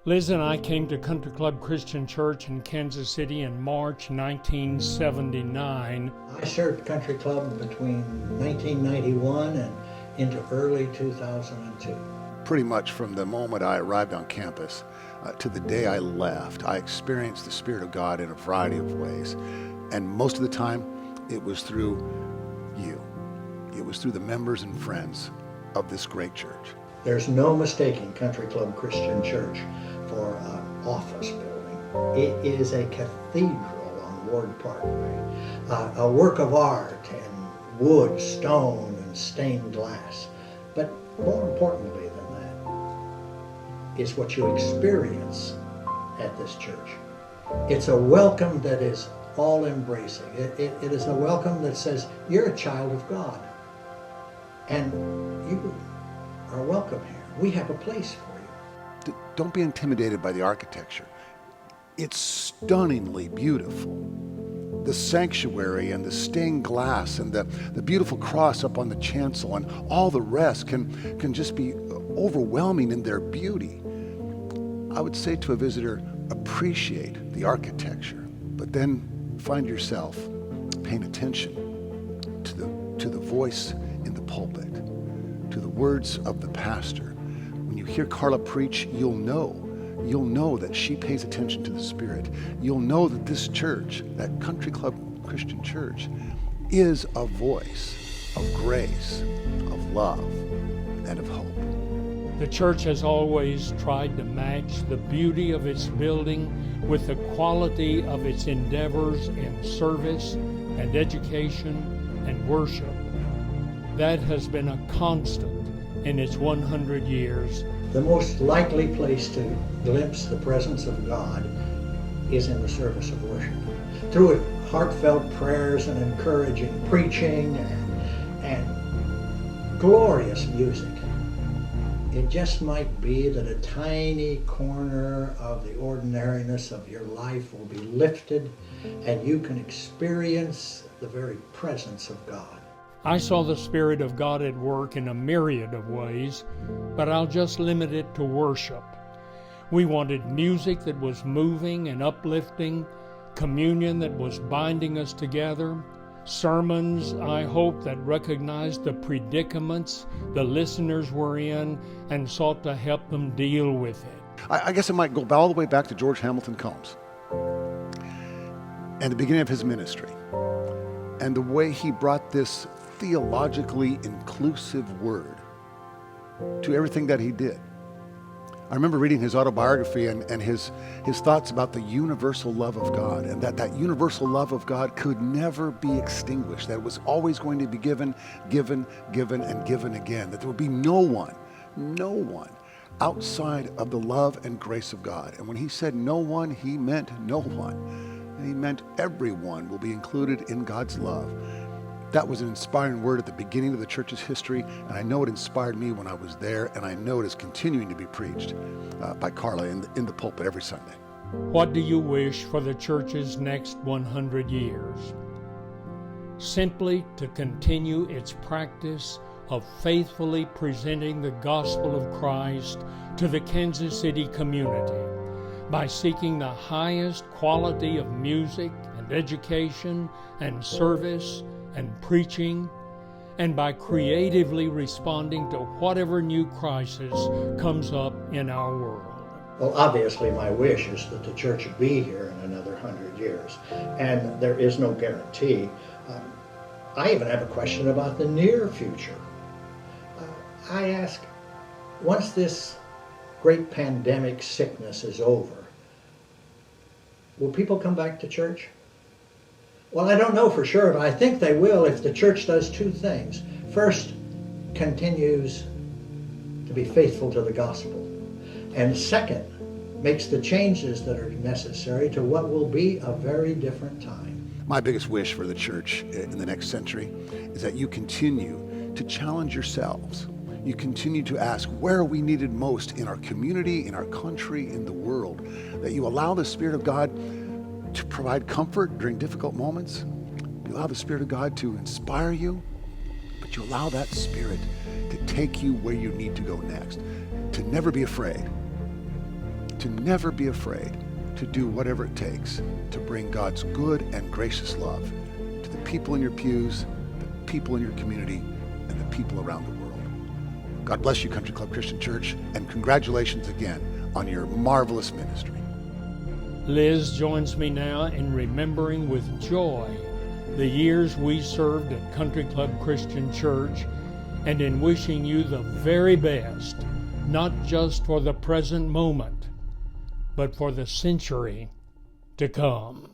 Liz and I came to Country Club Christian Church in Kansas City in March 1979. I served Country Club between 1991 and into early 2002. Pretty much from the moment I arrived on campus to the day I left, I experienced the Spirit of God in a variety of ways. And most of the time, it was through you. It was through the members and friends of this great church. There's no mistaking Country Club Christian Church for an office building. It is a cathedral on Ward Parkway, a work of art in wood, stone, and stained glass. But more importantly than that is what you experience at this church. It's a welcome that is all-embracing. It is a welcome that says, you're a child of God, and you are welcome here. We have a place for you. Don't be intimidated by the architecture. It's stunningly beautiful. The sanctuary and the stained glass and the beautiful cross up on the chancel and all the rest can just be overwhelming in their beauty. I would say to a visitor, appreciate the architecture, but then find yourself paying attention to the voice in the pulpit, to the words of the pastor. When you hear Carla preach, you'll know that she pays attention to the Spirit. You'll know that this church, that Country Club Christian Church, is a voice of grace, of love, and of hope. The church has always tried to match the beauty of its building with the quality of its endeavors in service and education and worship. That has been a constant in its 100 years. The most likely place to glimpse the presence of God is in the service of worship. Through heartfelt prayers and encouraging preaching and glorious music. It just might be that a tiny corner of the ordinariness of your life will be lifted and you can experience the very presence of God. I saw the Spirit of God at work in a myriad of ways, but I'll just limit it to worship. We wanted music that was moving and uplifting, communion that was binding us together, sermons, I hope, that recognized the predicaments the listeners were in and sought to help them deal with it. I guess I might go all the way back to George Hamilton Combs and the beginning of his ministry and the way he brought this theologically inclusive word to everything that he did. I remember reading his autobiography and his thoughts about the universal love of God, and that universal love of God could never be extinguished, that it was always going to be given, and given again, that there would be no one outside of the love and grace of God. And when he said no one, he meant no one. And he meant everyone will be included in God's love. That was an inspiring word at the beginning of the church's history, and I know it inspired me when I was there, and I know it is continuing to be preached by Carla in the pulpit every Sunday. What do you wish for the church's next 100 years? Simply to continue its practice of faithfully presenting the gospel of Christ to the Kansas City community by seeking the highest quality of music and education and service and preaching, and by creatively responding to whatever new crisis comes up in our world. Well, obviously my wish is that the church would be here in another 100 years, and there is no guarantee. I even have a question about the near future. I ask, once this great pandemic sickness is over, will people come back to church? Well, I don't know for sure, but I think they will if the church does two things. First, continues to be faithful to the gospel. And second, makes the changes that are necessary to what will be a very different time. My biggest wish for the church in the next century is that you continue to challenge yourselves. You continue to ask, where are we needed most in our community, in our country, in the world? That you allow the Spirit of God to provide comfort during difficult moments. You allow the Spirit of God to inspire you, but you allow that Spirit to take you where you need to go next. To never be afraid to never be afraid to do whatever it takes to bring God's good and gracious love to the people in your pews, the people in your community, and the people around the world. God bless you, Country Club Christian Church, and congratulations again on your marvelous ministry. Liz joins me now in remembering with joy the years we served at Country Club Christian Church, and in wishing you the very best, not just for the present moment, but for the century to come.